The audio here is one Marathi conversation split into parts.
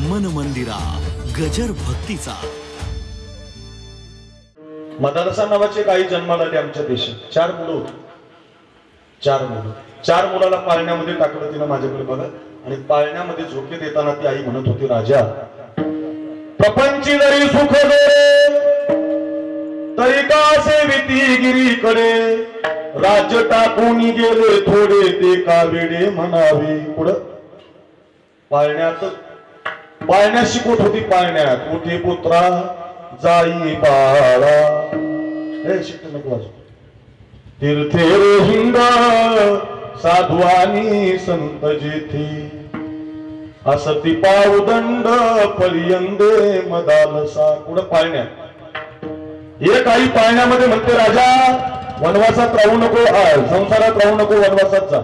मन मंदिरा गजर भक्तीचा। मदालसा नावाचे काही जन्माला आले आमच्या देशात। 4 मुलं होती, 4 मुलं। 4 मुलाला पाळण्यामध्ये टाकलं तिनं माझ्याकडे बघा, आणि पाळण्यामध्ये झोके देताना ती आई म्हणत होती, राजा प्रपंची जरी सुख दे तरी का सेविती गिरीकडे, राज्य टाकून गेले थोडे ते का वेडे म्हणावे। पुढं पाळण्यात शिकवत होती, पाळण्यात मोठे पुत्रा जाई बाळा, हे शिकत नको वाजू, तीर्थे हिंद साधू आणि संत जेथे, असती पावदंड पर्यंदे मदालसा। पुढं पाळण्यात एक आई पाळण्यामध्ये म्हणते, राजा वनवासात राहू नको, संसारात राहू नको, वनवासात जा।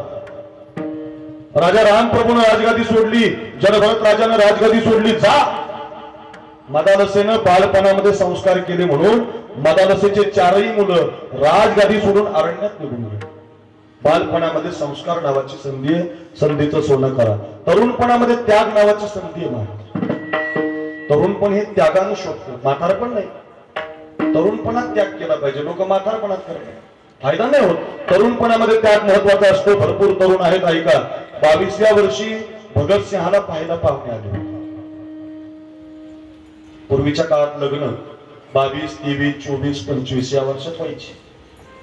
राजा रामप्रभूने राजगादी सोडली, जनभरत राजाने राजगादी सोडली, जा। मदालसेनं बालपणामध्ये संस्कार केले म्हणून मदालसेचे 4ही मुलं राजगादी सोडून अरण्यात निघून गेले। बालपणामध्ये संस्कार नावाची संधी आहे, संधीचं सोनं करा। तरुणपणामध्ये त्याग नावाची संधी आहे। तरुणपण हे त्यागानं शोधतं, म्हातारपण नाही। तरुणपणात त्याग केला पाहिजे, लोक म्हातारपणात करतात, फायदा नाही होत। तरुणपणामध्ये त्याग महत्वाचा असतो। भरपूर तरुण आहेत, ऐका। 22व्या वर्षी भगतसिंहाला पाहायला पाहुणे आले। पूर्वीच्या काळात लग्न 22, 23, 24, 25 या वर्षात व्हायची।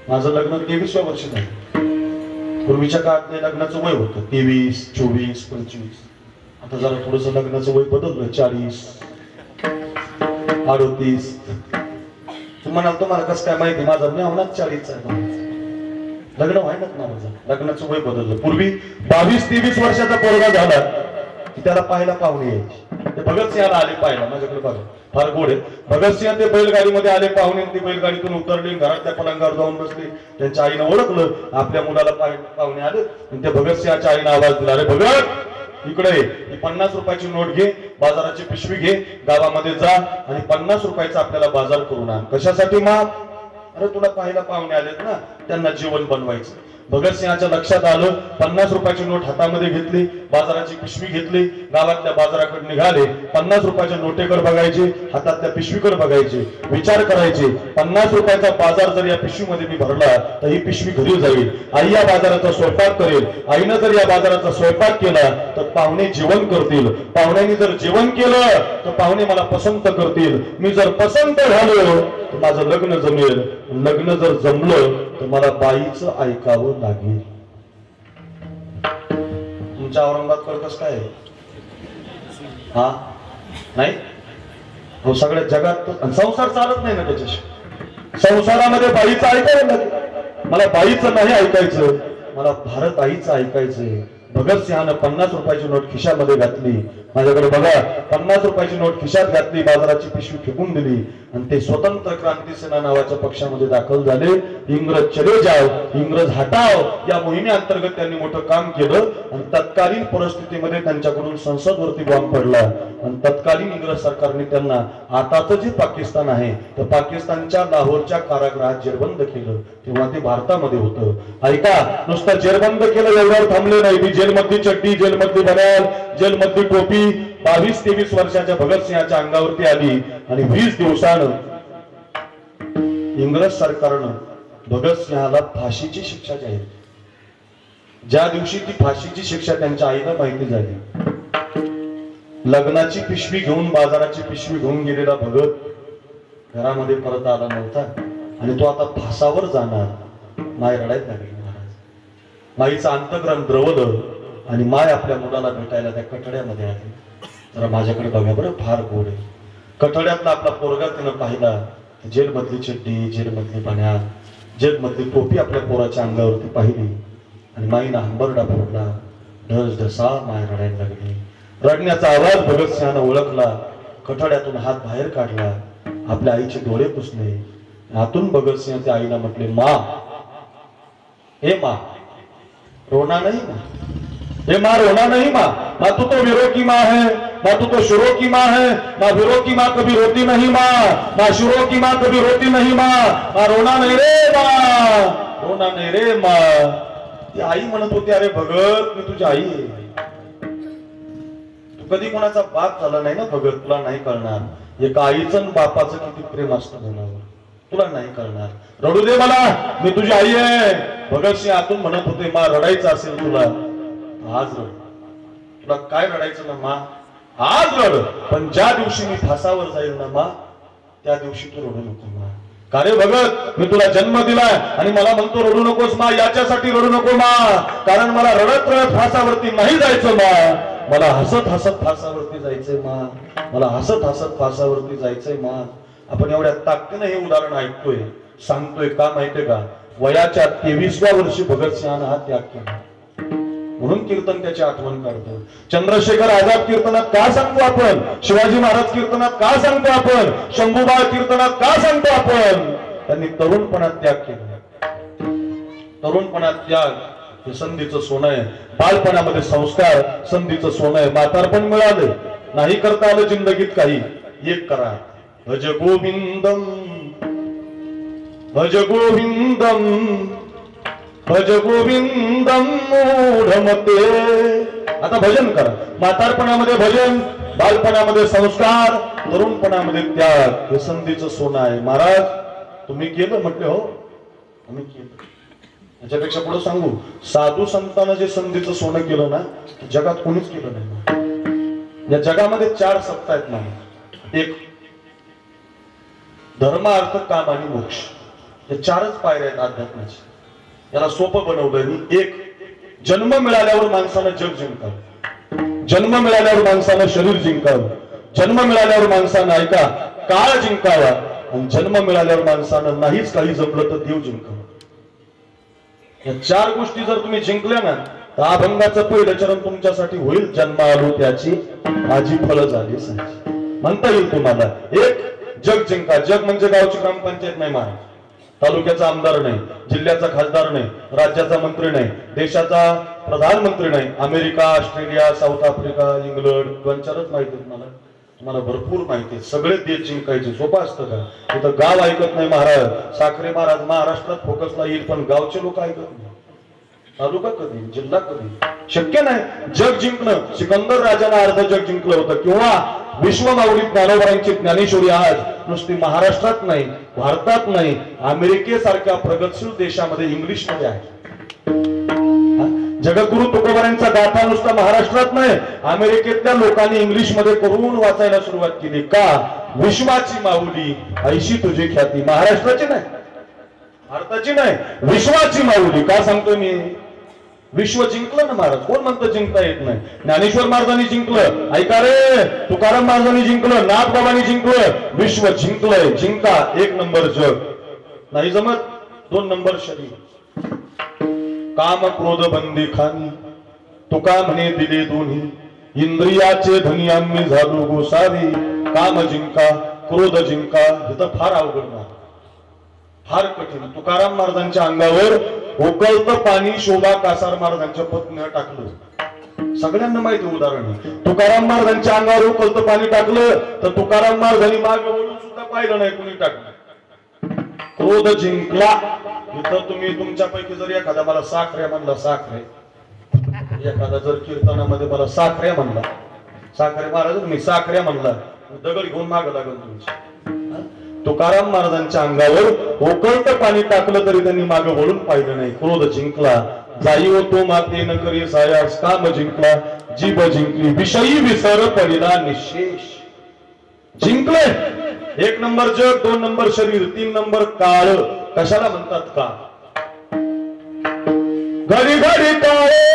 माझं लग्न 23व्या वर्षी झालं। पूर्वीच्या काळात लग्नाचं वय होतं 23, 24, 25। आता जरा थोडस लग्नाचं वय बदललं, 40, 38। तुम्हाला कसं काय माहिती, माझं मी होणार 40चा आहे, लग्न व्हायलाच ना माझं, लग्नाचं वय बदललं। पूर्वी 22-23 वर्षाचा पोरगा झाला की त्याला पाहायला पाहुणे यायचे। ते भगतसिंहाला आले पाहायला, माझ्याकडे बघा फार गोड आहे। भगतसिंह ते बैलगाडीमध्ये आले, पाहुणे ती बैलगाडीतून उतरली, घरातल्या पलंगावर जाऊन बसली। त्यांच्या आईनं ओळखलं, आपल्या मुलाला पाहुणे आले, आणि त्या भगतसिंहाच्या आईनं आवाज दिला, अरे भगत इकडे ही 50 रुपयाची नोट घे, बाजाराची पिशवी घे, गावामध्ये जा आणि 50 रुपयाचा आपल्याला बाजार करून आण। कशासाठी माग? अरे तुला पाहायला पाहुणे आलेत ना, त्यांना जेवण बनवायचं। भगतसिंहाच्या लक्षात आलं, 50 रुपयाची नोट हातामध्ये घेतली, बाजाराची पिशवी घेतली, गावातल्या बाजाराकडे निघाले। 50 रुपयाच्या नोटेकडे बघायचे, हातातल्या पिशवीकडे बघायचे, विचार करायचे, 50 रुपयाचा बाजार जर या पिशवीमध्ये मी भरला तर ही पिशवी घरी जाईल, आई या बाजाराचा स्वयंपाक करेल, आईनं जर या बाजाराचा स्वयंपाक केला तर पाहुणे जेवण करतील, पाहुण्यांनी जर जेवण केलं तर पाहुणे मला पसंत करतील, मी जर पसंत झालो तर माझं लग्न जमेल, लग्न जर जमलं तर मला बाईचं ऐकावं लागेल। तुमच्या औरंगाबाद कसं काय हा नाही हो, सगळ्या जगात संसार चालत नाही ना त्याच्याशी। संसारामध्ये बाईचं ऐकावं लागेल, मला बाईचं नाही ऐकायचं, मला भारत आईचं ऐकायचंय। भगतसिंहानं 50 रुपयाची नोट खिशामध्ये घातली, माझ्याकडे बघा, 50 रुपयाची नोट खिशात घातली, बाजाराची पिशवी फेकून दिली, आणि ते स्वतंत्र क्रांती सेना नावाच्या पक्षामध्ये दाखल झाले। इंग्रज चले जाओ, इंग्रज हटाओ या मोहिमेअंतर्गत त्यांनी मोठं काम केलं, आणि तत्कालीन परिस्थितीमध्ये त्यांच्याकडून संसदवरती बॉम्ब पडला, आणि तत्कालीन इंग्रज सरकारने त्यांना आताचं जे पाकिस्तान आहे तर पाकिस्तानच्या लाहोरच्या कारागृहात जेरबंद केलं, तेव्हा ते भारतामध्ये होतं। ऐका, नुसतं जेरबंद केलं एवढ्यावर थांबले नाही, जेलमधली चड्डी, जेलमधली बनियान, जेलमधली टोपी 22-23 वर्षाच्या भगतसिंहाच्या अंगावरती आली, आणि 20 दिवसानं इंग्रज सरकारनं भगतसिंहाला फाशीची शिक्षा जाहीर केली। ज्या दिवशी ती फाशीची शिक्षा त्यांच्या आईला माहिती झाली, लग्नाची पिशवी घेऊन, बाजाराची पिशवी घेऊन गेलेला भगत घरामध्ये परत आला नव्हता, आणि तो आता फासावर जाणार। माय रडायला लागली, माईचं अंतःकरण द्रवलं, आणि माय आपल्या मुलाला भेटायला त्या कठड्यामध्ये आली। जरा माझ्याकडे बघा बरं, फार गोड आहे। कठड्यातला आपला पोरगा तिनं पाहिला, जेलमधली चड्डी, जेलमधली बनियान, जेलमधली टोपी आपल्या पोराच्या अंगावरती पाहिली, आणि माईनं हंबरडा फोडला, ढस ढसा माय रडायला लागली। रडण्याचा आवाज भगतसिंहानं ओळखला, कठड्यातून हात बाहेर काढला, आपल्या आईचे डोळे पुसले, हातून भगतसिंह त्या आईला म्हटले, माँ हे माँ रोना नहीं माँ, ये माँ रोना नहीं माँ, माँ तू तो वीरों की माँ है, माँ तू तो शुरों की माँ है, माँ वीरों की माँ कभी रोती नहीं माँ, माँ शुरों की माँ कभी रोती नहीं माँ, माँ रोना नहीं रे माँ, रोना नहीं रे माँ। ती आई म्हणत होती, अरे भगत मी तुझी आई आहे, तू कधी कोणाचा बाप झाला नाही ना भगत, तुला नाही कळणार एका आईचं आणि बापाचं किती प्रेम असतं मुलावर, तुला नाही कळणार. रडू दे मला, मी तुझी आई आहे. भगतसिंह आतून म्हणत होते मा रडायचं असेल तुला आज रड, तुला काय रडायचं ना मा आज रड, पण ज्या दिवशी मी फासावर जाईल ना मा त्या दिवशी तू रडू नको मा. का रे भगत, मी तुला जन्म दिलाय आणि मला म्हणतो रडू नकोस मा, याच्यासाठी रडू नको मा, कारण मला रडत रडत फासावरती नाही जायचं मा, मला हसत हसत फासावरती जायचंय मा, मला हसत हसत फासावरती जायचंय मा. आपण एवढ्या ताकदीनं हे उदाहरण ऐकतोय, सांगतोय का माहितीये का? वयाच्या 23व्या वर्षी भगतसिंहानं हा त्याग केला म्हणून कीर्तन त्याची आठवण काढतो. चंद्रशेखर आझाद कीर्तनात का सांगतो आपण, शिवाजी महाराज कीर्तनात का सांगतो आपण, शंभूबाळ कीर्तनात का सांगतो आपण? त्यांनी तरुणपणात त्याग केला. तरुणपणात त्याग हे संधीचं सोनं आहे. बालपणामध्ये संस्कार संधीचं सोनं आहे. म्हातारपण मिळालं नाही करता आलं जिंदगीत काही, एक करा, भज गोविंदम भज गोविंदम भज गोविंदम मूढमते. आता भजन करा. म्हातारपणामध्ये भजन, बालपणामध्ये संस्कार, तरुणपणामध्ये त्याग हे संधीचं सोनं आहे. महाराज तुम्ही केलं म्हटले, हो आम्ही केलं. याच्यापेक्षा पुढे सांगू, साधू संतांना जे संधीचं सोनं केलं ना जगात कोणीच केलं नाही. या जगामध्ये 4 सत्ता आहेत ना, एक धर्म अर्थ काम आणि मोक्ष, हे 4च पायऱ्या आहेत अध्यात्माच्या. याला सोपं बनवलं. एक, जन्म मिळाल्यावर माणसानं जग जिंकावं, जन्म मिळाल्यावर माणसानं शरीर जिंकावं, जन्म मिळाल्यावर माणसानं ऐका काळ जिंकावा, आणि जन्म मिळाल्यावर माणसानं नाहीच काही जमलं तर देव जिंकावं. या 4 गोष्टी जर तुम्ही जिंकल्या ना तर अभंगाचं पहिलं चरण तुमच्यासाठी होईल, जन्म आलो त्याची माझी फळं झाली साची. म्हणता येईल तुम्हाला. एक, जग जिंका. जग म्हणजे गावची ग्रामपंचायत नाही महाराज, तालुक्याचा आमदार नाही, जिल्ह्याचा खासदार नाही, राज्याचा मंत्री नाही, देशाचा प्रधानमंत्री नाही. America, Australia, south Africa, England, 2-4च माहिती आहेत मला, तुम्हाला भरपूर माहिती आहे. सगळे देश जिंकायचे सोपं असतं का? तिथं गाव ऐकत नाही महाराज. साखरे महाराज महाराष्ट्रात फोकसला येईल पण गावचे लोक ऐकत नाही. तालुका कधी, जिल्हा कधी, शक्य नाही. जग जिंकणं, सिकंदर राजानं अर्ध जग जिंकलं होतं. किंवा विश्वमाऊली ज्ञानोबांची ज्ञानेश्वरी आज नुसती महाराष्ट्रात नाही, भारतात नाही, अमेरिकेसारख्या प्रगतशील देशामध्ये इंग्लिशमध्ये आहे. जगद्गुरु तुकोबारांचा गाथा नुसता महाराष्ट्रात नाही, अमेरिकेतल्या लोकांनी इंग्लिश मध्ये करून वाचायला सुरुवात केली. का? विश्वाची माऊली ऐशी तुझी ख्याती. महाराष्ट्राची नाही, भारताची नाही, विश्वाची माऊली. का सांगतोय मी? विश्व जिंकलं ना महाराज. कोण म्हणतं जिंकता येत नाही? ज्ञानेश्वर महाराजांनी जिंकलं, ऐका रे, तुकाराम महाराजांनी जिंकलं, नाथबाबांनी जिंकलं, विश्व जिंकलंय. जिंका. 1 नंबर जग नाही जमत, 2 नंबर शरीर. काम क्रोध बंदी खानी तुका म्हणे दिले दोन्ही, इंद्रियाचे धनी आम्ही झालो गोसावी. काम जिंका, क्रोध जिंका, हे तर फार अवघड ना, फार कठीण. तुकाराम महाराजांच्या अंगावर उकळतं पाणी शोभा कासार महाराजांच्या पत्नीनं टाकलं. सगळ्यांना माहिती उदाहरण. तुकाराम महाराजांच्या अंगावर उकळतं पाणी टाकलं तर तुकाराम महाराजांनी मागे वळून सुद्धा पाहिलं नाही कुणी टाकलं. क्रोध जिंकला. इथं तुम्ही तुमच्यापैकी जर एखादा मला साखरे म्हणला, साखरे, एखादा जर कीर्तनामध्ये मला साखरे म्हणला, साखरे महाराज मी साखरे म्हणला, दगड घेऊन माग लागल तुमची. तुकाराम महाराजांच्या अंगावर उकळतं पाणी टाकलं तरी त्यांनी मागे वळून पाहिलं नाही. क्रोध जिंकला. जाई होतो माते न करी सायास, काम जिंकला, जीभ जिंकली, विषयी विसर पडिला निशेष. जिंकले. 1 नंबर जग, 2 नंबर शरीर, 3 नंबर काळ. कशाला म्हणतात का? घडी घडी काळे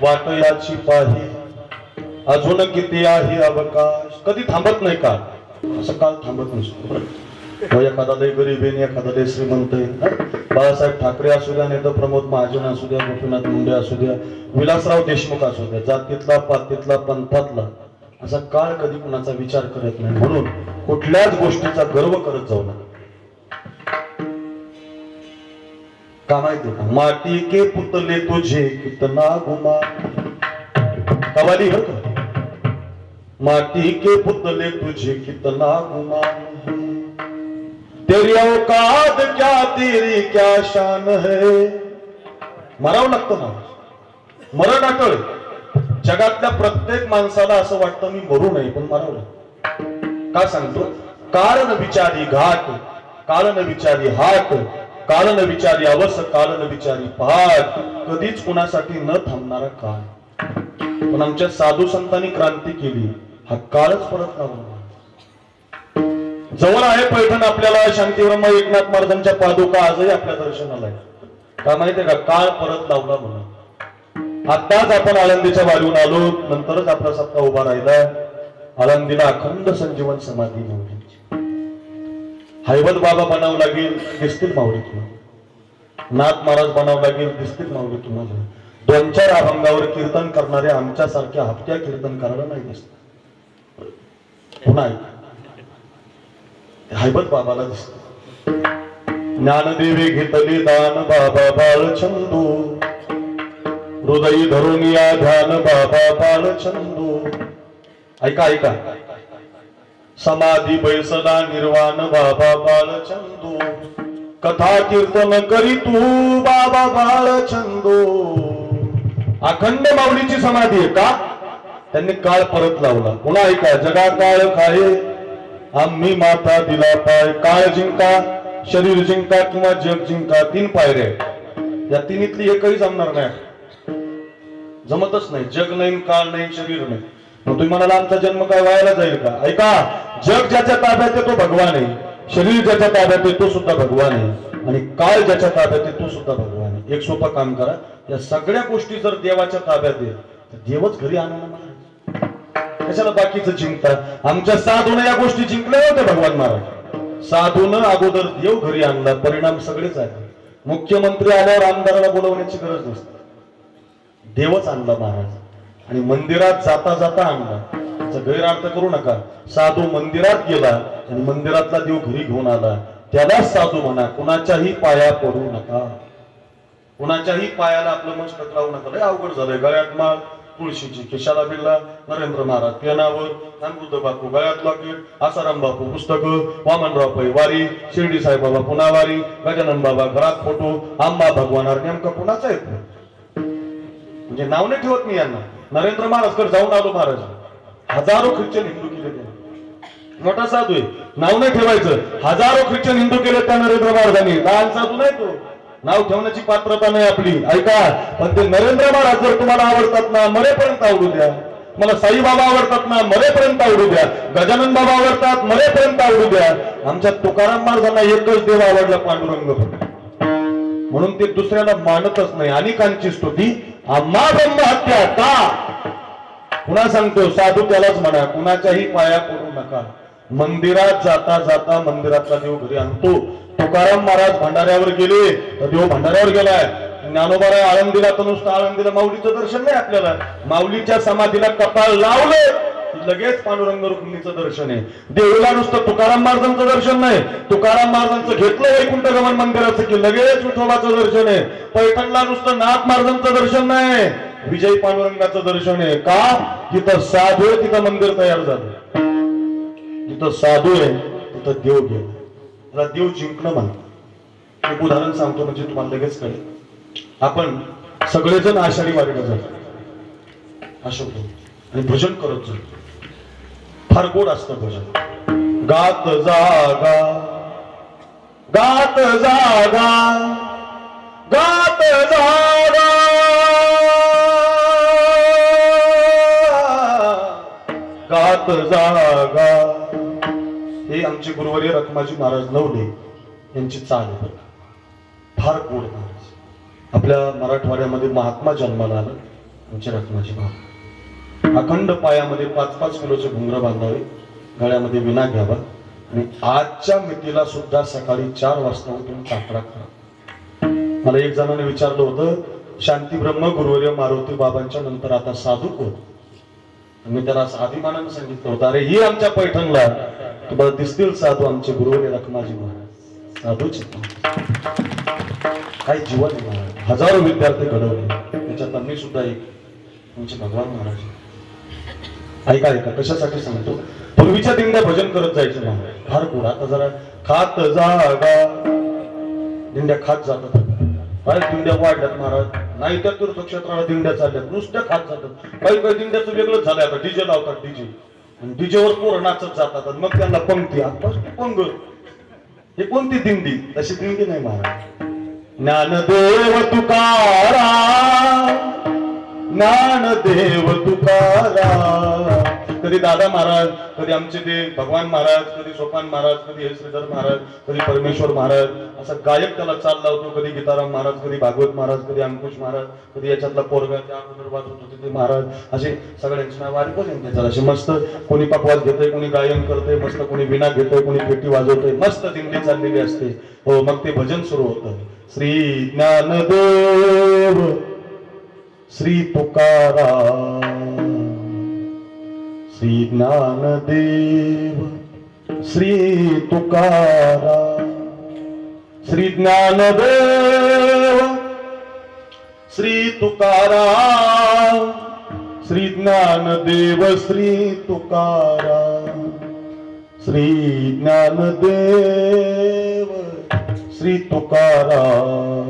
वाट याची पाही अजून किती आहे अवकाश. कधी थांबत नाही का असं काळ थांबत नसतो. एखादा लय गरीब आहे एखादा लय श्रीमंत आहे. बाळासाहेब ठाकरे असू द्या नाही तर प्रमोद महाजन असू द्या गोपीनाथ मुंडे असू द्या विलासराव देशमुख असू द्या जातीतला पातीतला पंथातला असा काळ कधी कुणाचा विचार करत नाही. म्हणून कुठल्याच गोष्टीचा गर्व करत जाऊ नका. का माहिती का माटी के पुतले तुझे कितना गुमा कवाली बर का. माटी के पुतले तुझे कितना गुमा तेरी औकात क्या तेरी क्या शान है. मरावं लागतं ना मरण अटळ. जगातल्या प्रत्येक माणसाला असं वाटतं मी मरू नये पण मरावं. का सांगतो काळ न विचारी घाट काळ न विचारी हाट काळ न विचारी अवस काळ न विचारी पहाट कधीच कुणासाठी न थांबणारा काळ. पण आमच्या साधू संतांनी क्रांती केली. हा काळच परत लावला. जवळ आहे पैठण आपल्याला शांतीब्रह्म एकनाथ महाराजांच्या पादुका आजही आपल्या दर्शनाला आहे. का माहितीये का काळ परत लावला म्हणून. आताच आपण आळंदीच्या वारीहून आलो नंतरच आपला सत्ता उभा राहिला. आळंदीला अखंड संजीवन समाधी माऊलींची. हैबत बाबा बनावं लागेल दिसतील माऊली तुम्हाला. नाथ महाराज बनावं लागेल दिसतील माऊली तुम्हाला. 2-4 अभंगावर कीर्तन करणारे आमच्यासारख्या हप्त्या कीर्तन करायला नाही दिसत. पुन्हा हैबत बाबाला दिसत. ज्ञानदेवे घेतले दान बाबा बाळचंदू हृदयी धरून या ध्यान बाबा बाळचंदू. ऐका ऐका समाधी बैसला निर्वाण बाबा बाळचंदू कथा कीर्तन करी तू बाबा बाळचंदू. अखंड माऊलीची समाधी आहे का त्यांनी काळ परत लावला. पुन्हा ऐका जगा काळ खाये आम्ही माता दिला पाय. काळ जिंका शरीर जिंका किंवा जग जिंका 3 पायऱ्या. या तिन्हीतली एकही जमणार नाही. जमतच नाही. जग नाही काळ नाही शरीर नाही. मग तुम्ही म्हणाला आमचा जन्म काय व्हायला जाईल का. ऐका जग ज्याच्या ताब्यात आहे तो भगवान आहे. शरीर ज्याच्या ताब्यात आहे तो सुद्धा भगवान आहे आणि काळ ज्याच्या ताब्यात आहे तो सुद्धा भगवान आहे. एक सोपं काम करा या सगळ्या गोष्टी जर देवाच्या ताब्यात आहे तर देवच घरी आणून महाराज. कशाला बाकीचं जिंकतात. आमच्या साधून या गोष्टी जिंकल्या होत्या भगवान महाराज. साधून अगोदर देव घरी आणला. परिणाम सगळेच आहे. मुख्यमंत्री आल्यावर आमदाराला बोलवण्याची गरज नसते. देवच आणला महाराज आणि मंदिरात जाता जाता आणला. त्याचा गैरअर्थ करू नका. साधू मंदिरात गेला आणि मंदिरातला देव घरी घेऊन आला त्यालाच साधू म्हणा. कुणाच्याही पाया पडू नका. कुणाच्याही पायाला आपलं मस्तक लावू नका. लय अवघड झालंय. गळ्यात माळ तुळशीची खिशाला बिल्ला नरेंद्र महाराज पेनावर बुद्ध बापू गळ्यात लॉकेट आसाराम बापू पुस्तकं वामनराव पै वारी शिर्डी साईबाबा पुन्हा वारी गजानन बाबा घरात फोटो आंबा भगवानावर नेमका कुणाचा आहे. म्हणजे नाव नाही ठेवत मी यांना. नरेंद्र महाराजकडे जाऊन आलो महाराज. हजारो ख्रिश्चन हिंदू केले त्याने. मोठा साधू आहे. नाव नाही ठेवायचं. हजारो ख्रिश्चन हिंदू केले त्या नरेंद्र महाराजांनी. लहान साधू नाही तो. नाव ठेवण्याची पात्रता नाही आपली. ऐका पण ते नरेंद्र महाराज जर तुम्हाला आवडतात ना मरेपर्यंत आवडू द्या. मला साईबाबा आवडतात ना मरेपर्यंत आवडू द्या. गजानन बाबा आवडतात मरेपर्यंत आवडू द्या. आमच्या तुकाराम महाराजांना एकच देव आवडला पांडुरंग. म्हणून ते दुसऱ्याला मानतच नाही. अनेकांची स्तुती आम्हा ब्रह्महत्या का. पुन्हा सांगतो साधू त्यालाच म्हणा कुणाच्याही पाया पडू नका. मंदिरात जाता जाता मंदिरातला देव घरी आणतो. तुकाराम महाराज भंडाऱ्यावर गेले तर देव भंडाऱ्यावर गेलाय. ज्ञानोबाराय आळंदीला तर नुसतं आळंदीला माऊलीचं दर्शन नाही आपल्याला. माऊलीच्या समाधीला कपाळ लावले लगेच पांडुरंग रुक्मिणीचं दर्शन आहे. देऊला नुसतं तुकाराम महाराजांचं दर्शन नाही. तुकाराम महाराजांचं घेतलं वैकुंठ गमन मंदिराचं की लगेच विठोबाचं दर्शन आहे. पैठणला नुसतं नाथ महाराजांचं दर्शन नाही विजय पांडुरंगाचं दर्शन आहे. का तिथं साधू आहे तिथं मंदिर तयार झालं. जिथं साधू आहे तिथं देव गेला. त्याला देव जिंकणं म्हणतात. एक उदाहरण सांगतो म्हणजे तुम्हाला लगेच कळेल. आपण सगळेजण आषाढी वारीला जातो अशोक आणि भजन करत जातो. फार गोड असतं भजन. गात जागा गात जागा गात जागा गात जागा. हे आमचे गुरुवर्य रखमाजी महाराज नवले यांची चाल आहे. फार गोड महाराज. आपल्या मराठवाड्यामध्ये महात्मा जन्माला आला. आमची रखमाची भाव अखंड पायामध्ये 5-5 किलोचे घुंगर बांधावे, गळ्यामध्ये विना घ्यावा आणि आजच्या मितीला सुद्धा सकाळी 4 वाजता उठून काकडा करा. मला एक जणांनी विचारलं होतं, शांती ब्रह्म गुरुवर्य मारुती बाबांच्या नंतर आता साधू कोण? मी त्याला अभिमानानं सांगितलं होतं, अरे ही आमच्या पैठणला तुम्हाला दिसतील साधू आमचे गुरुवर्य रखमाजी महाराज. साधूच काही जीवन महाराज, हजारो विद्यार्थी घडवले, त्याच्यात मी सुद्धा एक आमचे भगवान महाराज. ऐका ऐका कशासाठी सांगतो, पूर्वीच्या दिंड्या भजन करत जायचे महाराज, फार गोड. आता जरा खात जागा दिंड्या खात जातात, काय दिंड्या वाढल्यात महाराज. नाही त्या तीर्थक्षेत्राला दिंड्या चालल्यात, नुसत्या खात जातात. काही काही दिंड्याचं वेगळंच झालंय, आता डीजे लावतात, डीजे आणि डीजेवर पोरं नाचत जातात, मग त्यांना पंक्ती पंग. हे कोणती दिंडी? तशी दिंडी नाही महाराज. ज्ञानदेव तुकाराम, ज्ञानदेव तुकाराम. कधी दादा महाराज, कधी आमचे ते भगवान महाराज, कधी सोपान महाराज, कधी हे श्रीधर महाराज, कधी परमेश्वर महाराज, असा गायक त्याला चाल लावतो. कधी गीताराम महाराज, कधी भागवत महाराज, कधी अंकुश महाराज, कधी याच्यातला पोरगा त्या अगोदर वाजवत होते ते महाराज. असे सगळ्यांची नाव ऐकून त्याच्यात असे मस्त कोणी पकवास घेतोय, कोणी गायन करतोय मस्त, कोणी विना घेतोय, कोणी पेटी वाजवतोय, मस्त दिंडी चाललेली असते. हो, मग ते भजन सुरू होतं. श्री ज्ञानदेव श्री तुकाराम, श्री ज्ञानदेव श्री तुकाराम, श्री ज्ञानदेव श्री तुकाराम, श्री ज्ञानदेव श्री तुकाराम, श्री ज्ञानदेव श्री तुकाराम,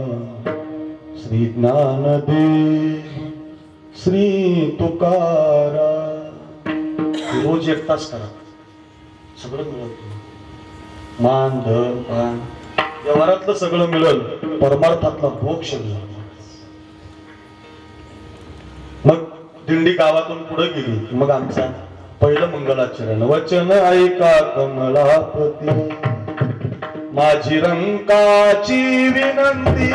श्री ज्ञानदेव श्री तुकाराम. रोज 1 तास करा, सगळं मिळेल. मान धन पान व्यवहारातलं सगळं मिळेल, परमार्थातला मोक्ष मिळेल. मग दिंडी गावातून पुढे गेली, मग आमचा पहिलं मंगलाचरण. वचन ऐका कमलापती, माझी रंकाची विनंती,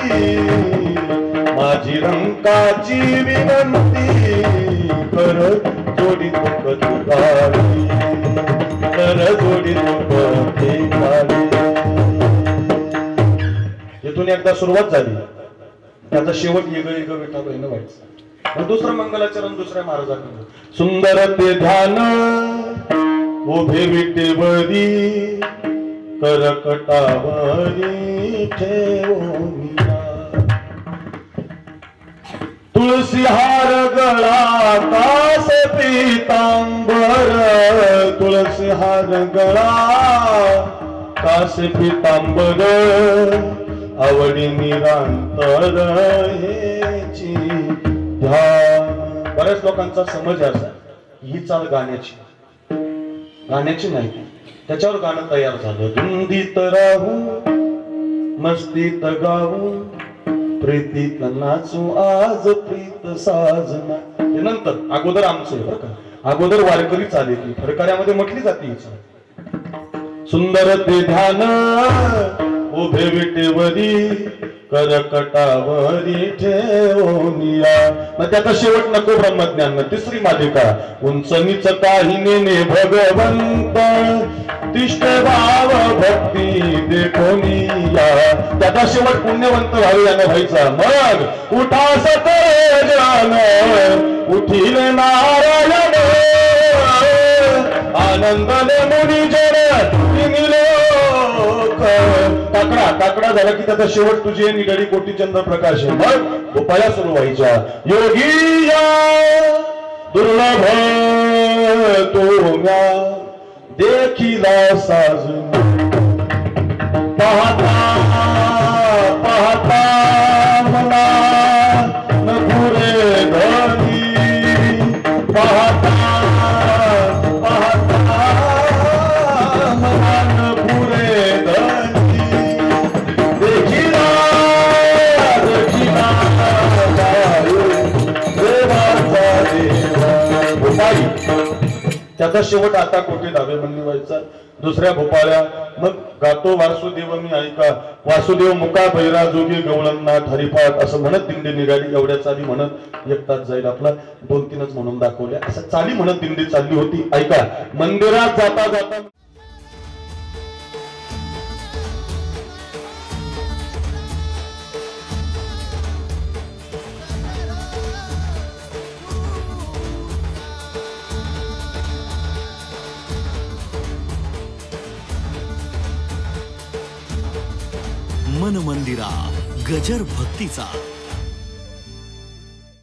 माझी रंकाची विनंती, कर जोडी तुकारी, कर जोडी तुकारी. इथून एकदा सुरुवात झाली, त्याचा शेवट येगळं येगळं विठा बहिण व्हायचं. दुसरं मंगलाचरण दुसऱ्या महाराजांकडे. सुंदर ते ध्यान उभे विटेवरी, करकटावरी ठेवूया, तुळसी हार गळा कास पीतांबर, तुळसी हार गळा कास पीतांबर, आवडी निरांतर हेची ध्यान. बऱ्याच लोकांचा समज असा, ही चाल गाण्याची नाही, त्याच्यावर गाणं तयार झालं. धुंदीत राहू मस्तीत गाऊ, प्रीतीत नाचू आज प्रीत साजना. ते नंतर, अगोदर आमचं बरं का, अगोदर वारकरी चाले ती फरकाऱ्यामध्ये म्हटली जाते. सुंदर ते ध्यान उभे विटेवरी, करकटावरी ठेवूया. मग त्याचा शेवट नको ब्रह्मज्ञान. तिसरी मालिका. उंच नीच काही नेने भगवंत, तिष्ठ भाव भक्ती देखोनिया. त्याचा शेवट पुण्यवंत व्हावे यानं व्हायचा. मग उठा सतरे जान, उठील नारायण, आनंदले मुनी जन लोक. ताकडा झाला की त्याचा शेवट तुझे निगडी कोटी चंद्र प्रकाश. मग उपाया सुरू व्हायच्या. योगी दुर्लभ तोम्या देखिला साजून, पाहता पाहता मला नपुरे धनी, पाहता पाहता मला नपुरे धनी, देखिला देखिला देवाचा देवा. त्याचा शेवट आता कोटी धावे म्हणली व्हायचा. दुसऱ्या भोपाळ्या, मग गातो वासुदेव मी ऐका, वासुदेव मुका बैरा जोगी गवळणनाथ हरिपाठ असं म्हणत दिंडी निघाली. एवढ्या चाली म्हणत एक तास जाईल आपला, 2-3च म्हणून दाखवल्या. असं चाली म्हणत दिंडी चालली होती. ऐका, मंदिरात जाता जाता मन मंदिरा गजर भक्तीचा.